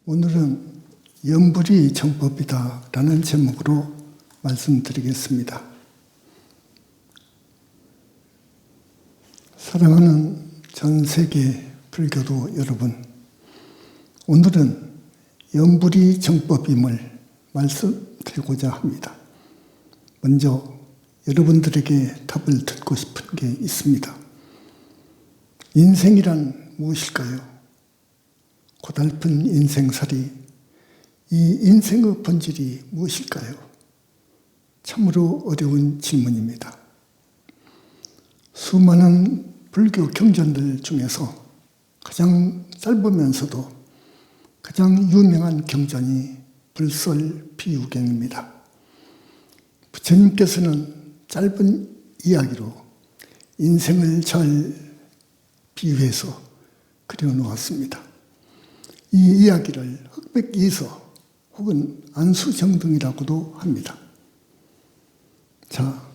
오늘은 염불이 정법이다 라는 제목으로 말씀드리겠습니다. 사랑하는 전 세계 불교도 여러분, 오늘은 염불이 정법임을 말씀드리고자 합니다. 먼저 여러분들에게 답을 듣고 싶은 게 있습니다. 인생이란 무엇일까요? 고달픈 인생살이, 이 인생의 본질이 무엇일까요? 참으로 어려운 질문입니다. 수많은 불교 경전들 중에서 가장 짧으면서도 가장 유명한 경전이 불설비유경입니다. 부처님께서는 짧은 이야기로 인생을 잘 비유해서 그려놓았습니다. 이 이야기를 흑백이서 혹은 안수정등이라고도 합니다. 자,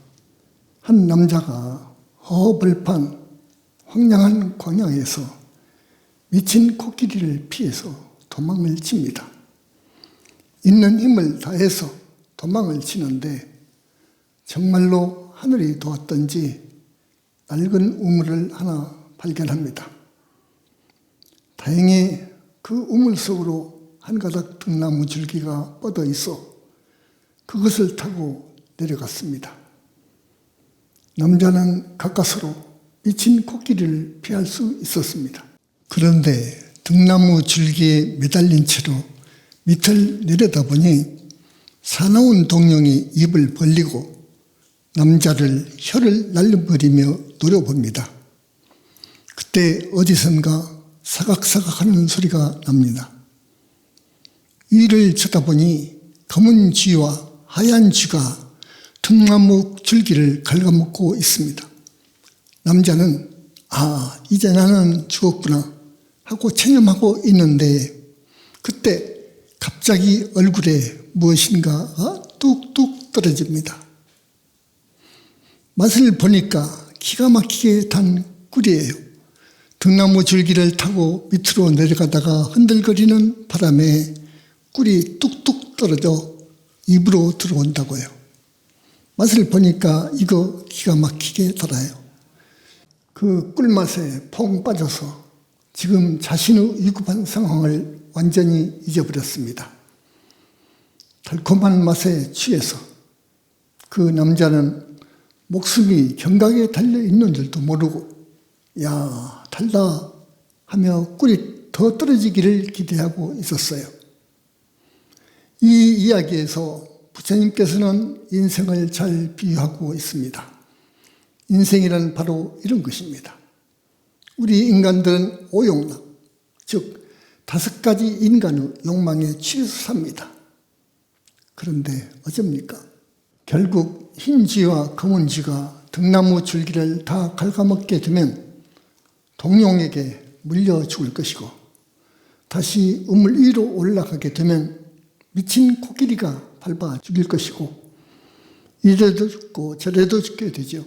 한 남자가 허벌판 황량한 광야에서 미친 코끼리를 피해서 도망을 칩니다. 있는 힘을 다해서 도망을 치는데 정말로 하늘이 도왔던지 낡은 우물을 하나 발견합니다. 다행히 그 우물 속으로 한 가닥 등나무 줄기가 뻗어 있어 그것을 타고 내려갔습니다. 남자는 가까스로 미친 코끼리를 피할 수 있었습니다. 그런데 등나무 줄기에 매달린 채로 밑을 내려다보니 사나운 동룡이 입을 벌리고 남자를 혀를 날려버리며 노려봅니다. 그때 어디선가 사각사각 하는 소리가 납니다. 위를 쳐다보니 검은 쥐와 하얀 쥐가 등나무 줄기를 갉아먹고 있습니다. 남자는 이제 나는 죽었구나 하고 체념하고 있는데 그때 갑자기 얼굴에 무엇인가가 뚝뚝 떨어집니다. 맛을 보니까 기가 막히게 단 꿀이에요. 등나무 줄기를 타고 밑으로 내려가다가 흔들거리는 바람에 꿀이 뚝뚝 떨어져 입으로 들어온다고요. 맛을 보니까 이거 기가 막히게 달아요. 그 꿀맛에 퐁 빠져서 지금 자신의 위급한 상황을 완전히 잊어버렸습니다. 달콤한 맛에 취해서 그 남자는 목숨이 경각에 달려있는 줄도 모르고 야, 달다 하며 꿀이 더 떨어지기를 기대하고 있었어요. 이 이야기에서 부처님께서는 인생을 잘 비유하고 있습니다. 인생이란 바로 이런 것입니다. 우리 인간들은 오욕락, 즉 5가지 인간의 욕망에 취해서 삽니다. 그런데 어쩝니까? 결국 흰 쥐와 검은 쥐가 등나무 줄기를 다 갉아먹게 되면 동룡에게 물려 죽을 것이고 다시 우물 위로 올라가게 되면 미친 코끼리가 밟아 죽일 것이고 이래도 죽고 저래도 죽게 되죠.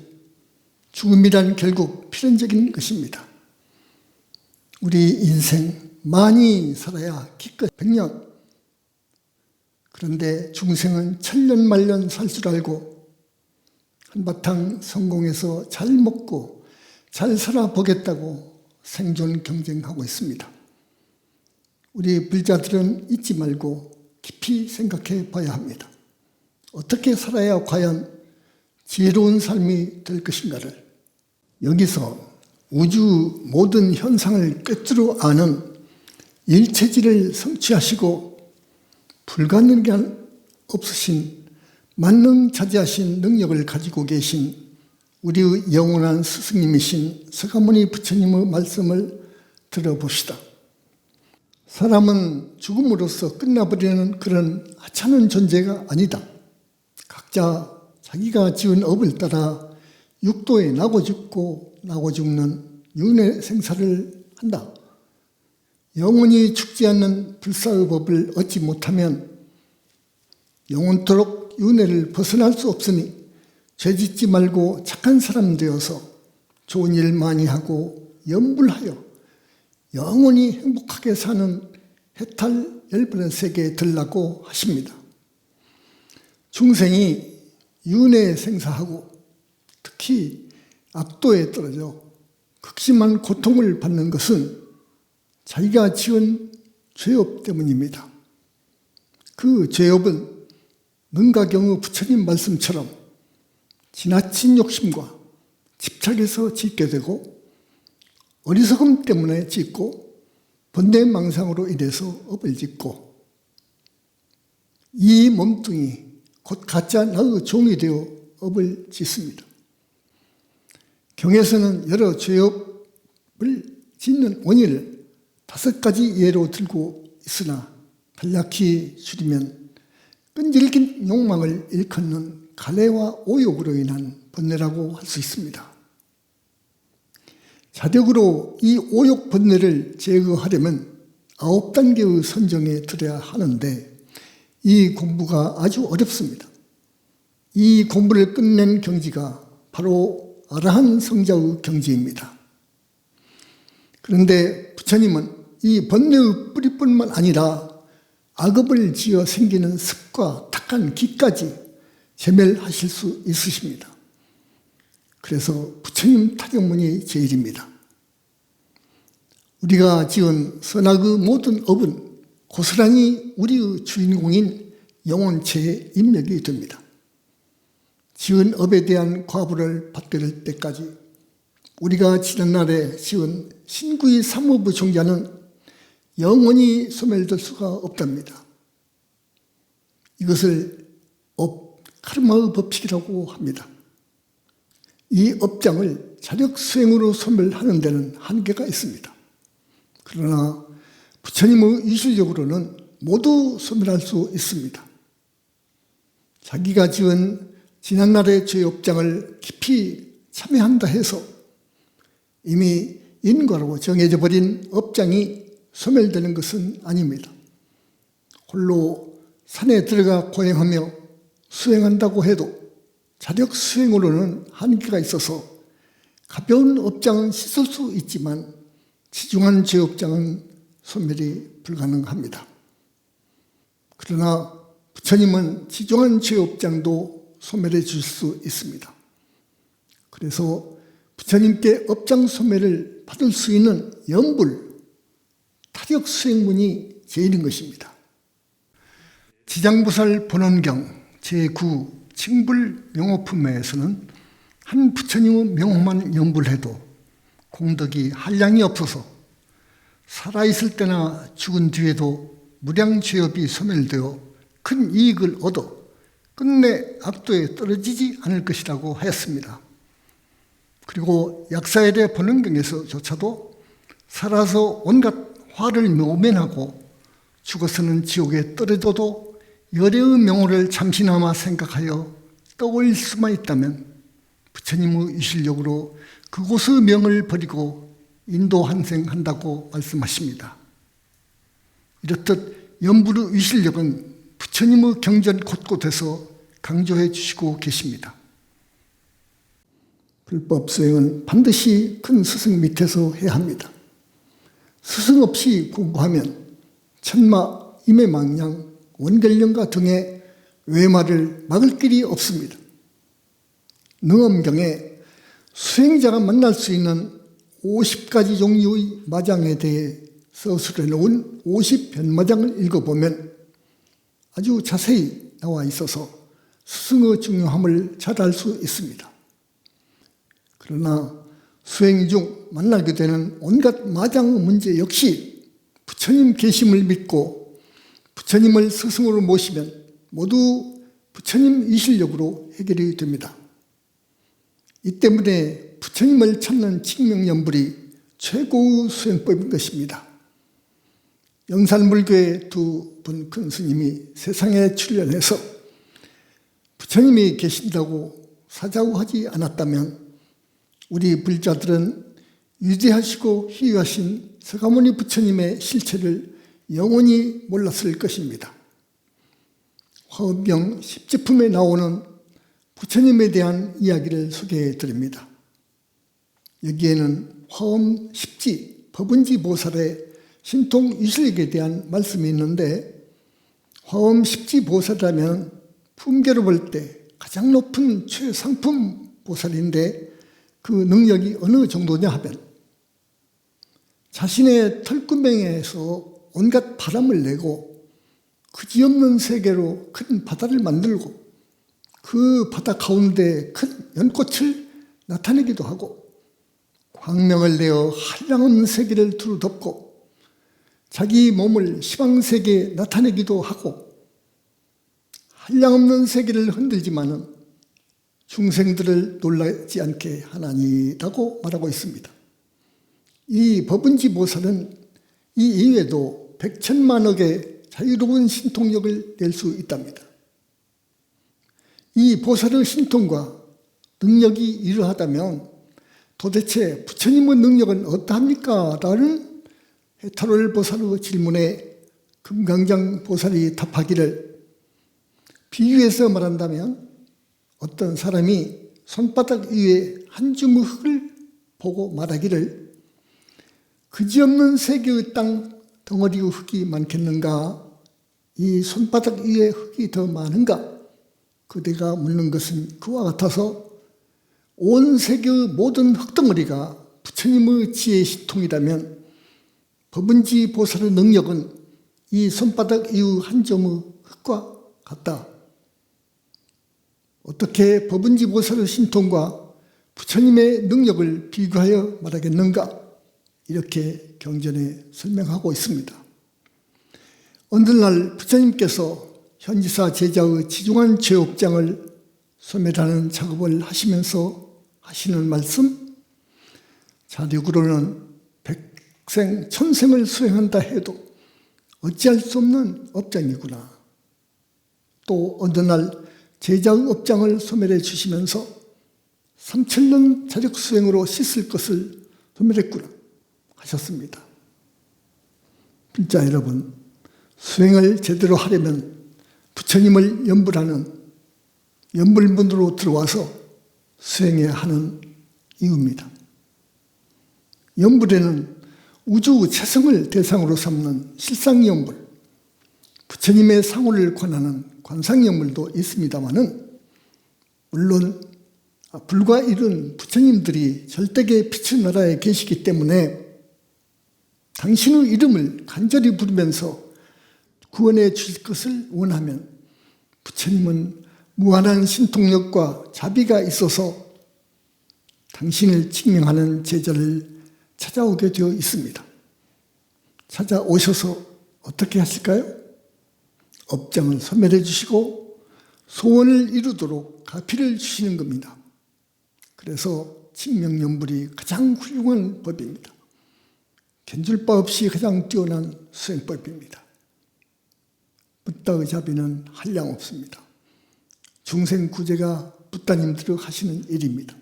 죽음이란 결국 필연적인 것입니다. 우리 인생 많이 살아야 기껏 100년. 그런데 중생은 천년만년 살 줄 알고 한바탕 성공해서 잘 먹고 잘 살아보겠다고 생존 경쟁하고 있습니다. 우리 불자들은 잊지 말고 깊이 생각해 봐야 합니다. 어떻게 살아야 과연 지혜로운 삶이 될 것인가를. 여기서 우주 모든 현상을 꿰뚫어 아는 일체질을 성취하시고 불가능한 없으신 만능자재하신 능력을 가지고 계신 우리의 영원한 스승님이신 서가모니 부처님의 말씀을 들어봅시다. 사람은 죽음으로써 끝나버리는 그런 하찮은 존재가 아니다. 각자 자기가 지은 업을 따라 육도에 나고 죽고 나고 죽는 윤회 생사를 한다. 영원히 죽지 않는 불사의 법을 얻지 못하면 영원토록 윤회를 벗어날 수 없으니 죄짓지 말고 착한 사람 되어서 좋은 일 많이 하고 염불하여 영원히 행복하게 사는 해탈 10번의 세계에 들라고 하십니다. 중생이 윤회에 생사하고 특히 악도에 떨어져 극심한 고통을 받는 것은 자기가 지은 죄업 때문입니다. 그 죄업은 능가경의 부처님 말씀처럼 지나친 욕심과 집착에서 짓게 되고 어리석음 때문에 짓고 번뇌망상으로 인해서 업을 짓고 이 몸뚱이 곧 가짜 나의 종이 되어 업을 짓습니다. 경에서는 여러 죄업을 짓는 원인을 5가지 예로 들고 있으나 간략히 줄이면 끈질긴 욕망을 일컫는 가래와 오욕으로 인한 번뇌라고 할 수 있습니다. 자력으로 이 오욕 번뇌를 제거하려면 9단계의 선정에 들어야 하는데 이 공부가 아주 어렵습니다. 이 공부를 끝낸 경지가 바로 아라한 성자의 경지입니다. 그런데 부처님은 이 번뇌의 뿌리뿐만 아니라 악업을 지어 생기는 습과 탁한 기까지 제멸하실 수 있으십니다. 그래서 부처님 타격문이 제일입니다. 우리가 지은 선악의 모든 업은 고스란히 우리의 주인공인 영혼체의 인맥이 됩니다. 지은 업에 대한 과부를 받들 때까지 우리가 지난날에 지은 신구의 삼업의 종자는 영원히 소멸될 수가 없답니다. 이것을 카르마의 법칙이라고 합니다. 이 업장을 자력 수행으로 소멸하는 데는 한계가 있습니다. 그러나 부처님의 이실력으로는 모두 소멸할 수 있습니다. 자기가 지은 지난날의 죄 업장을 깊이 참여한다 해서 이미 인과로 정해져 버린 업장이 소멸되는 것은 아닙니다. 홀로 산에 들어가 고행하며 수행한다고 해도 자력 수행으로는 한계가 있어서 가벼운 업장은 씻을 수 있지만 지중한 죄업장은 소멸이 불가능합니다. 그러나 부처님은 지중한 죄업장도 소멸해 주실 수 있습니다. 그래서 부처님께 업장 소멸을 받을 수 있는 염불, 타격 수행문이 제일인 것입니다. 지장보살 본원경 제9 칭불 명호품에서는 한 부처님의 명호만 염불해도 공덕이 한량이 없어서 살아있을 때나 죽은 뒤에도 무량죄업이 소멸되어 큰 이익을 얻어 끝내 악도에 떨어지지 않을 것이라고 하였습니다. 그리고 약사일의 본원경에서조차도 살아서 온갖 화를 모면하고 죽어서는 지옥에 떨어져도 열애의 명호를 잠시나마 생각하여 떠올릴 수만 있다면 부처님의 이실력으로 그곳의 명을 버리고 인도환생한다고 말씀하십니다. 이렇듯 염불의 이실력은 부처님의 경전 곳곳에서 강조해 주시고 계십니다. 불법 수행은 반드시 큰 스승 밑에서 해야 합니다. 스승 없이 공부하면 천마, 임해망양, 원결령가 등의 외마를 막을 길이 없습니다. 능엄경에 수행자가 만날 수 있는 50가지 종류의 마장에 대해 서술해 놓은 50변마장을 읽어보면 아주 자세히 나와 있어서 스승의 중요함을 잘 알 수 있습니다. 그러나 수행 중 만나게 되는 온갖 마장의 문제 역시 부처님 계심을 믿고 부처님을 스승으로 모시면 모두 부처님 이실력으로 해결이 됩니다. 이 때문에 부처님을 찾는 칭명연불이 최고의 수행법인 것입니다. 영산불교의 두 분 큰 스님이 세상에 출연해서 부처님이 계신다고 사자우하지 않았다면 우리 불자들은 위대하시고 희유하신 서가모니 부처님의 실체를 영원히 몰랐을 것입니다. 화엄경 10제품에 나오는 부처님에 대한 이야기를 소개해 드립니다. 여기에는 화엄 십지 법은지 보살의 신통 유실력에 대한 말씀이 있는데, 화엄 십지 보살이라면 품계로 볼 때 가장 높은 최상품 보살인데, 그 능력이 어느 정도냐 하면 자신의 털구멍에서 온갖 바람을 내고 그지없는 세계로 큰 바다를 만들고 그 바다 가운데 큰 연꽃을 나타내기도 하고, 광명을 내어 한량없는 세계를 두루 덮고 자기 몸을 시방세계에 나타내기도 하고, 한량없는 세계를 흔들지만은 중생들을 놀라지 않게 하나니라고 말하고 있습니다. 이 법은지 보살은 이 이외에도 100천만억의 자유로운 신통력을 낼 수 있답니다. 이 보살의 신통과 능력이 이러하다면 도대체 부처님의 능력은 어떠합니까? 라는 해탈월 보살의 질문에 금강장 보살이 답하기를, 비유해서 말한다면 어떤 사람이 손바닥 위에 한 주먹 흙을 보고 말하기를, 그지없는 세계의 땅 덩어리의 흙이 많겠는가? 이 손바닥 위에 흙이 더 많은가? 그대가 묻는 것은 그와 같아서 온 세계의 모든 흙덩어리가 부처님의 지혜의 신통이라면 법은지 보살의 능력은 이 손바닥 위의 한 점의 흙과 같다. 어떻게 법은지 보살의 신통과 부처님의 능력을 비교하여 말하겠는가? 이렇게 경전에 설명하고 있습니다. 어느 날 부처님께서 현지사 제자의 지중한 죄업장을 소멸하는 작업을 하시면서 하시는 말씀, 자력으로는 백생 천생을 수행한다 해도 어찌할 수 없는 업장이구나. 또 어느 날 제자의 업장을 소멸해 주시면서 3천년 자력 수행으로 씻을 것을 소멸했구나 하셨습니다. 진짜 여러분, 수행을 제대로 하려면 부처님을 염불하는 염불문으로 들어와서 수행해야 하는 이유입니다. 염불에는 우주 최성을 대상으로 삼는 실상염불, 부처님의 상호를 관하는 관상염불도 있습니다마는, 물론 불과 이른 부처님들이 절대계 빛의 나라에 계시기 때문에 당신의 이름을 간절히 부르면서 구원해 주실 것을 원하면 부처님은 무한한 신통력과 자비가 있어서 당신을 증명하는 제자를 찾아오게 되어 있습니다. 찾아오셔서 어떻게 하실까요? 업장을 소멸해 주시고 소원을 이루도록 가피를 주시는 겁니다. 그래서 칭명염불이 가장 훌륭한 법입니다. 견줄 바 없이 가장 뛰어난 수행법입니다. 붓다의 자비는 한량없습니다. 중생 구제가 붓다님들이 하시는 일입니다.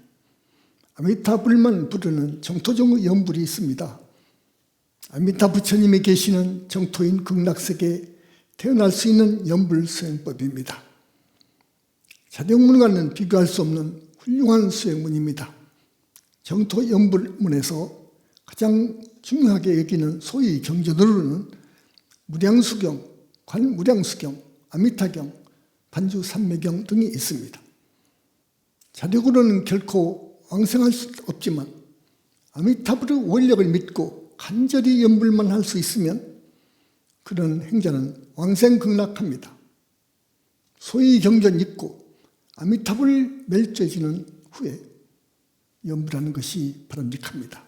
아미타불만 부르는 정토종의 염불이 있습니다. 아미타 부처님이 계시는 정토인 극락세계에 태어날 수 있는 염불 수행법입니다. 자력문과는 비교할 수 없는 훌륭한 수행문입니다. 정토 염불문에서 가장 중요하게 여기는 소위 경전으로는 무량수경, 관무량수경, 아미타경, 반주삼매경 등이 있습니다. 자력으로는 결코 왕성할 수 없지만 아미타불의 원력을 믿고 간절히 염불만 할 수 있으면 그런 행자는 왕생극락합니다. 소위 경전 읽고 아미타불을 멸죄지는 후에 염불하는 것이 바람직합니다.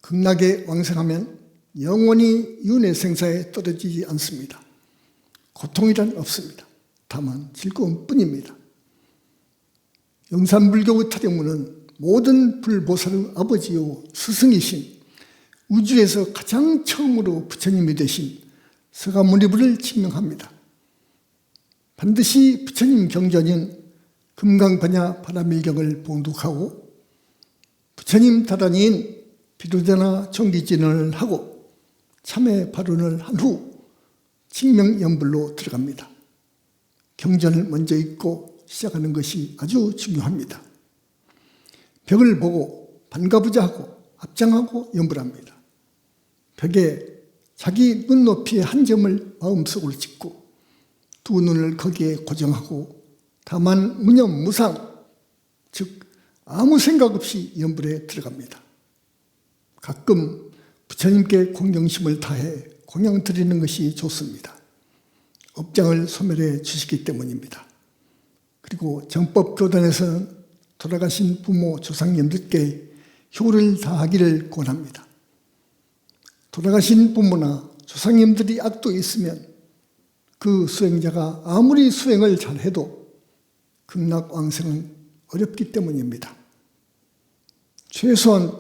극락에 왕생하면 영원히 윤회생사에 떨어지지 않습니다. 고통이란 없습니다. 다만 즐거움뿐입니다. 영산불교의 타령문은 모든 불보살의 아버지요 스승이신 우주에서 가장 처음으로 부처님이 되신 서가모니부를 증명합니다. 반드시 부처님 경전인 금강반야 바라밀경을 봉독하고 부처님 다단인 비로자나 총기진언을 하고 참회 발언을 한 후 칭명염불로 들어갑니다. 경전을 먼저 읽고 시작하는 것이 아주 중요합니다. 벽을 보고 반가부자 하고 앞장하고 염불합니다. 벽에 자기 눈높이의 한 점을 마음속으로 찍고 두 눈을 거기에 고정하고 다만 무념무상, 즉 아무 생각 없이 염불에 들어갑니다. 가끔 부처님께 공경심을 다해 공양 드리는 것이 좋습니다. 업장을 소멸해 주시기 때문입니다. 그리고 정법교단에서는 돌아가신 부모 조상님들께 효를 다하기를 권합니다. 돌아가신 부모나 조상님들이 악도 있으면 그 수행자가 아무리 수행을 잘해도 극락왕생은 어렵기 때문입니다. 최소한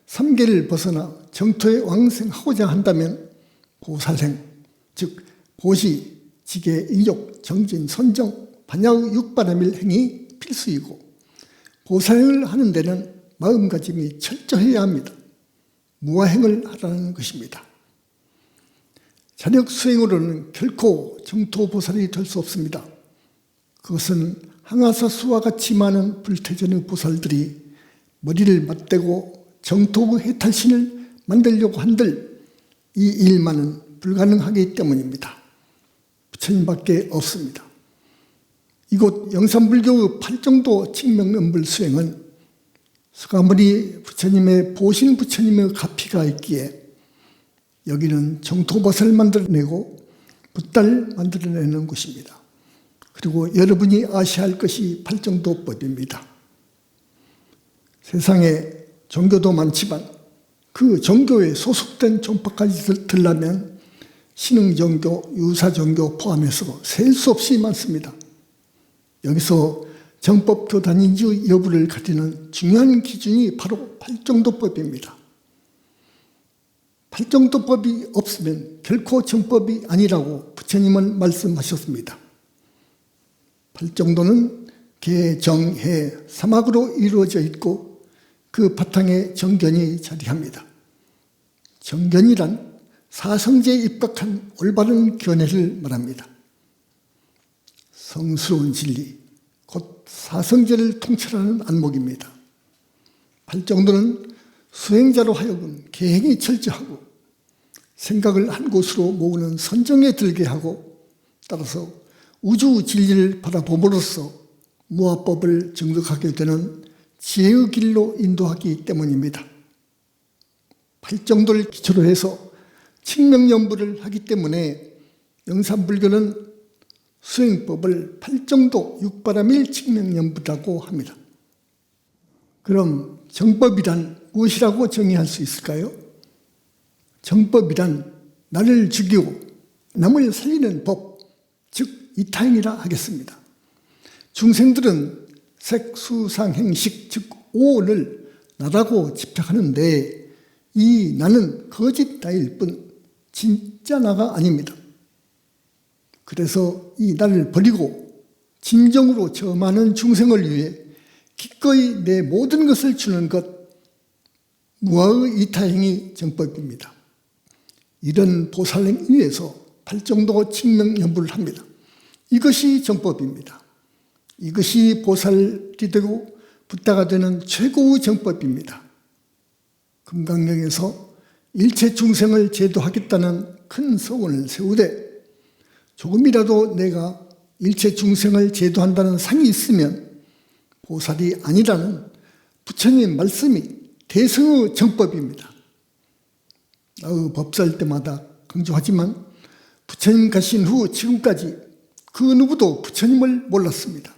3계를 벗어나 정토에 왕생하고자 한다면 보살행, 즉 보시, 지계, 인욕, 정진, 선정, 반야의 육바라밀 행이 필수이고 보살행을 하는 데는 마음가짐이 철저해야 합니다. 무아행을 하라는 것입니다. 자력 수행으로는 결코 정토보살이 될 수 없습니다. 그것은 항아사수와 같이 많은 불태전의 보살들이 머리를 맞대고 정토의 해탈신을 만들려고 한들 이 일만은 불가능하기 때문입니다. 부처님밖에 없습니다. 이곳 영산불교의 팔정도 칙명연불 수행은 서가모니 부처님의 보신 부처님의 가피가 있기에 여기는 정토벗을 만들어내고 붓달 만들어내는 곳입니다. 그리고 여러분이 아셔야 할 것이 팔정도법입니다. 세상에 종교도 많지만 그 종교에 소속된 종파까지 들라면 신흥종교, 유사종교 포함해서 셀 수 없이 많습니다. 여기서 정법교단인지 여부를 가리는 중요한 기준이 바로 팔정도법입니다. 팔정도법이 없으면 결코 정법이 아니라고 부처님은 말씀하셨습니다. 팔정도는 계, 정, 해, 사막으로 이루어져 있고 그 바탕에 정견이 자리합니다. 정견이란 사성제에 입각한 올바른 견해를 말합니다. 성스러운 진리, 곧 사성제를 통찰하는 안목입니다. 팔정도는 수행자로 하여금 계행이 철저하고 생각을 한 곳으로 모으는 선정에 들게 하고 따라서 우주 진리를 바라봄으로써 무아법을 정득하게 되는 지혜의 길로 인도하기 때문입니다. 팔정도를 기초로 해서 칙명연불을 하기 때문에 영산불교는 수행법을 팔정도 육바라밀 칙명연불이라고 합니다. 그럼 정법이란 무엇이라고 정의할 수 있을까요? 정법이란 나를 죽이고 남을 살리는 법, 즉 이타행이라 하겠습니다. 중생들은 색수상행식, 즉 오를 나라고 집착하는데 이 나는 거짓 나일 뿐 진짜 나가 아닙니다. 그래서 이 나를 버리고 진정으로 저 많은 중생을 위해 기꺼이 내 모든 것을 주는 것, 무아의 이타행이 정법입니다. 이런 보살행 위에서 팔정도 칙명연불을 합니다. 이것이 정법입니다. 이것이 보살이 되고 붓다가 되는 최고의 정법입니다. 금강경에서 일체 중생을 제도하겠다는 큰 서원을 세우되 조금이라도 내가 일체 중생을 제도한다는 상이 있으면 보살이 아니라는 부처님 말씀이 대성의 정법입니다. 법살 때마다 강조하지만 부처님 가신 후 지금까지 그 누구도 부처님을 몰랐습니다.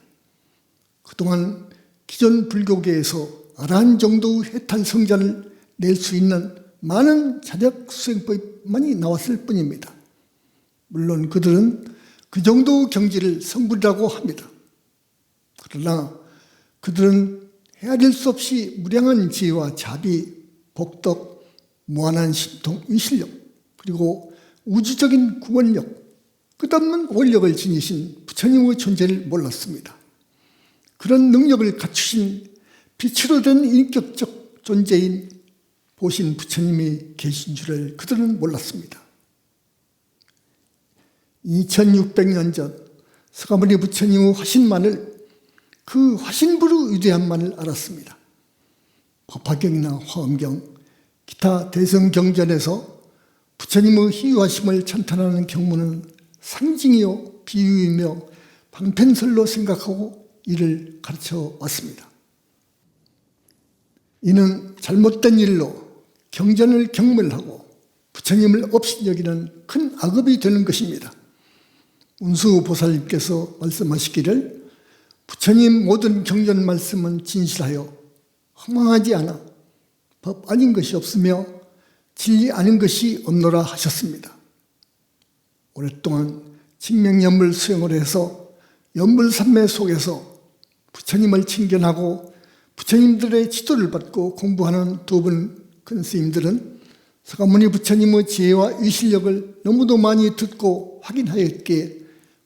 그동안 기존 불교계에서 아라한 정도의 해탈 성자를 낼 수 있는 많은 자력 수행법만이 나왔을 뿐입니다. 물론 그들은 그 정도의 경지를 성불이라고 합니다. 그러나 그들은 헤아릴 수 없이 무량한 지혜와 자비, 복덕, 무한한 신통, 의실력, 그리고 우주적인 구원력, 끝없는 원력을 지니신 부처님의 존재를 몰랐습니다. 그런 능력을 갖추신 빛으로 된 인격적 존재인 보신 부처님이 계신 줄을 그들은 몰랐습니다. 2600년 전 서가모니 부처님의 화신만을, 그 화신부의 위대함만을 알았습니다. 마파경이나 화엄경, 기타 대성경전에서 부처님의 희유하심을 찬탄하는 경문은 상징이요 비유이며 방편설로 생각하고 이를 가르쳐 왔습니다. 이는 잘못된 일로 경전을 경멸하고 부처님을 없이 여기는 큰 악업이 되는 것입니다. 운수보살님께서 말씀하시기를 부처님 모든 경전 말씀은 진실하여 허망하지 않아 법 아닌 것이 없으며 진리 아닌 것이 없노라 하셨습니다. 오랫동안 직명연물 수행을 해서 연물산매 속에서 부처님을 친견하고 부처님들의 지도를 받고 공부하는 두 분 큰 스님들은 서가모니 부처님의 지혜와 위실력을 너무도 많이 듣고 확인하였기에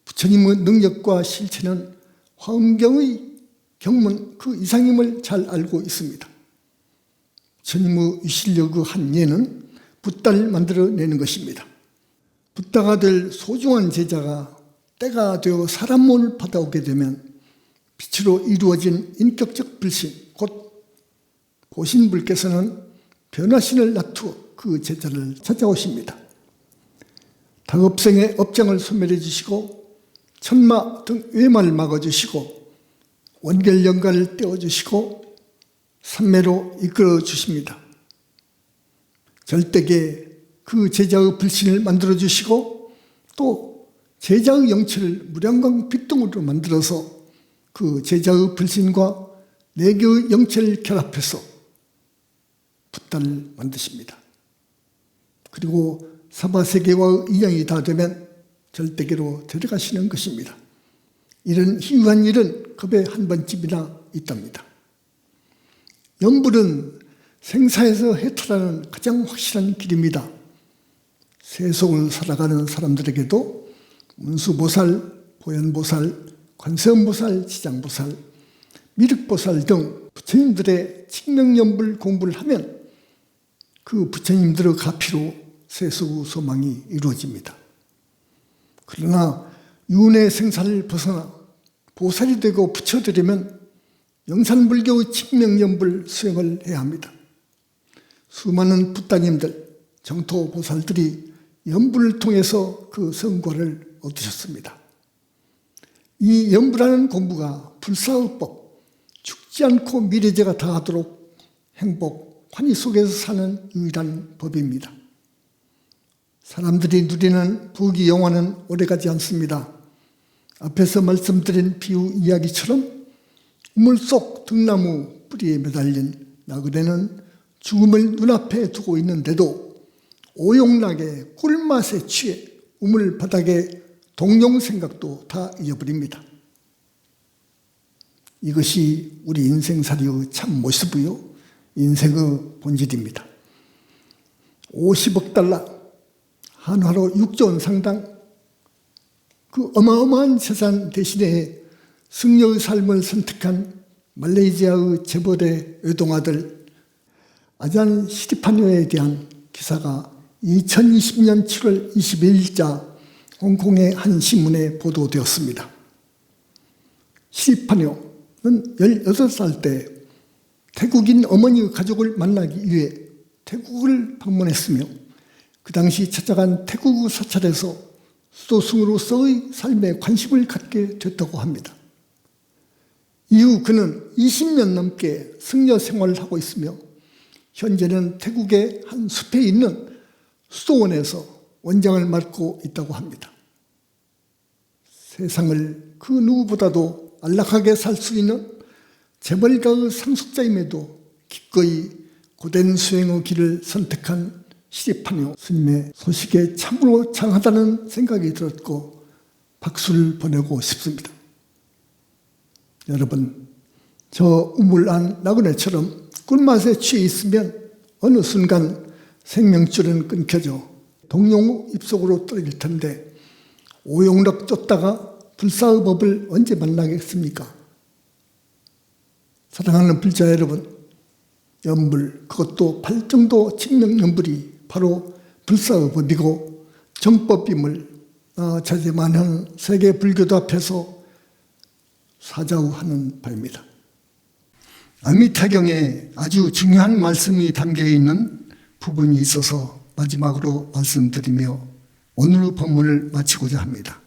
부처님의 능력과 실체는 화엄경의 경문 그 이상임을 잘 알고 있습니다. 부처님의 위실력의 한 예는 붓다를 만들어내는 것입니다. 붓다가 될 소중한 제자가 때가 되어 사람 몸을 받아오게 되면 빛으로 이루어진 인격적 불신, 곧 보신불께서는 변화신을 놔두어 그 제자를 찾아오십니다. 다급생의 업장을 소멸해 주시고 천마 등 외마를 막아주시고 원결연가를 떼어주시고 삼매로 이끌어 주십니다. 절대계 그 제자의 불신을 만들어 주시고 또 제자의 영체를 무량광 빛동으로 만들어서 그 제자의 불신과 내교의 영체를 결합해서 붓다를 만드십니다. 그리고 사바세계와의 인연이 다 되면 절대계로 데려가시는 것입니다. 이런 희유한 일은 급에 한 번쯤이나 있답니다. 연불은 생사에서 해탈하는 가장 확실한 길입니다. 세속을 살아가는 사람들에게도 문수보살, 보현보살, 관세음보살, 지장보살, 미륵보살 등 부처님들의 칙명연불 공부를 하면 그 부처님들의 가피로 세속의 소망이 이루어집니다. 그러나 윤회 생사를 벗어나 보살이 되고 부처되려면 영산불교의 칙명연불 수행을 해야 합니다. 수많은 붓다님들, 정토보살들이 연불을 통해서 그 성과를 얻으셨습니다. 이 연불하는 공부가 불사의법, 죽지 않고 미래제가 다하도록 행복, 환희 속에서 사는 유일한 법입니다. 사람들이 누리는 부귀 영화는 오래가지 않습니다. 앞에서 말씀드린 비유 이야기처럼 우물 속 등나무 뿌리에 매달린 나그네는 죽음을 눈앞에 두고 있는데도 오용락의 꿀맛에 취해 우물 바닥에 동용 생각도 다 잊어버립니다. 이것이 우리 인생살이의 참 모습이요 인생의 본질입니다. 50억 달러, 한화로 6조 원 상당 그 어마어마한 재산 대신에 승려의 삶을 선택한 말레이시아의 재벌의 외동아들 아잔 시리파뇨에 대한 기사가 2020년 7월 22일자 홍콩의 한 신문에 보도되었습니다. 시리파뇨는 18살 때 태국인 어머니의 가족을 만나기 위해 태국을 방문했으며 그 당시 찾아간 태국의 사찰에서 수도승으로서의 삶에 관심을 갖게 됐다고 합니다. 이후 그는 20년 넘게 승려 생활을 하고 있으며 현재는 태국의 한 숲에 있는 수도원에서 원장을 맡고 있다고 합니다. 세상을 그 누구보다도 안락하게 살 수 있는 재벌가의 상속자임에도 기꺼이 고된 수행의 길을 선택한 시리파뇨 스님의 소식에 참으로 장하다는 생각이 들었고 박수를 보내고 싶습니다. 여러분, 저 우물 안 나그네처럼 꿀맛에 취해 있으면 어느 순간 생명줄은 끊겨져 동용 입속으로 떨어질 텐데 오용락 쫓다가 불사의 법을 언제 만나겠습니까? 사랑하는 불자 여러분, 연불, 그것도 팔정도 칙명연불이 바로 불사의 법이고 정법임을 자제만한 세계 불교도 앞에서 사자우하는 바입니다. 아미타경에 아주 중요한 말씀이 담겨 있는 부분이 있어서 마지막으로 말씀드리며 오늘 본문을 마치고자 합니다.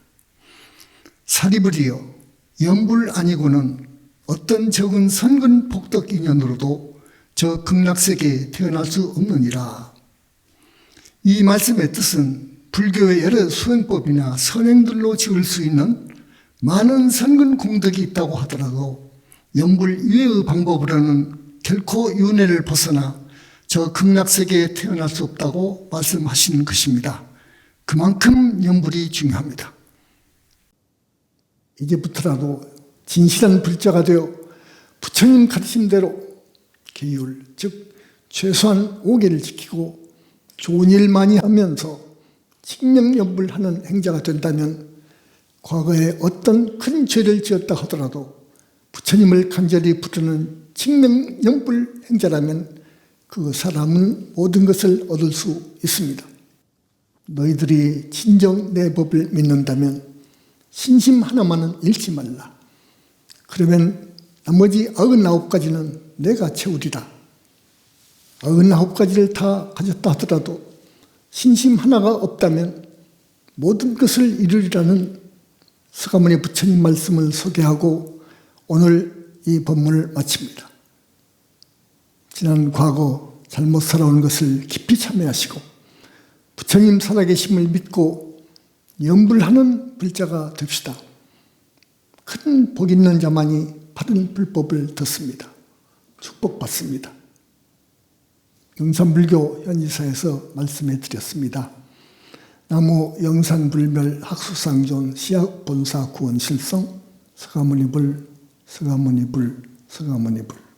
사리불이여, 연불 아니고는 어떤 적은 선근 복덕 인연으로도 저 극락세계에 태어날 수 없느니라. 이 말씀의 뜻은 불교의 여러 수행법이나 선행들로 지을 수 있는 많은 선근 공덕이 있다고 하더라도 연불 이외의 방법으로는 결코 윤회를 벗어나 저 극락세계에 태어날 수 없다고 말씀하시는 것입니다. 그만큼 연불이 중요합니다. 이제부터라도 진실한 불자가 되어 부처님 가르침대로 계율, 즉 최소한 5계를 지키고 좋은 일 많이 하면서 칙명연불하는 행자가 된다면 과거에 어떤 큰 죄를 지었다 하더라도 부처님을 간절히 부르는 칙명연불 행자라면 그 사람은 모든 것을 얻을 수 있습니다. 너희들이 진정 내 법을 믿는다면 신심 하나만은 잃지 말라. 그러면 나머지 99가지는 내가 채우리라. 99가지를 다 가졌다 하더라도 신심 하나가 없다면 모든 것을 이루리라는 서가모니 부처님 말씀을 소개하고 오늘 이 법문을 마칩니다. 지난 과거 잘못 살아온 것을 깊이 참회하시고 부처님 살아계심을 믿고 연불하는 불자가 됩시다. 큰 복 있는 자만이 바른 불법을 듣습니다. 축복받습니다. 영산불교 현지사에서 말씀해 드렸습니다. 나무 영산불멸 학수상존 시약본사 구원실성 서가모니불 서가모니불 서가모니불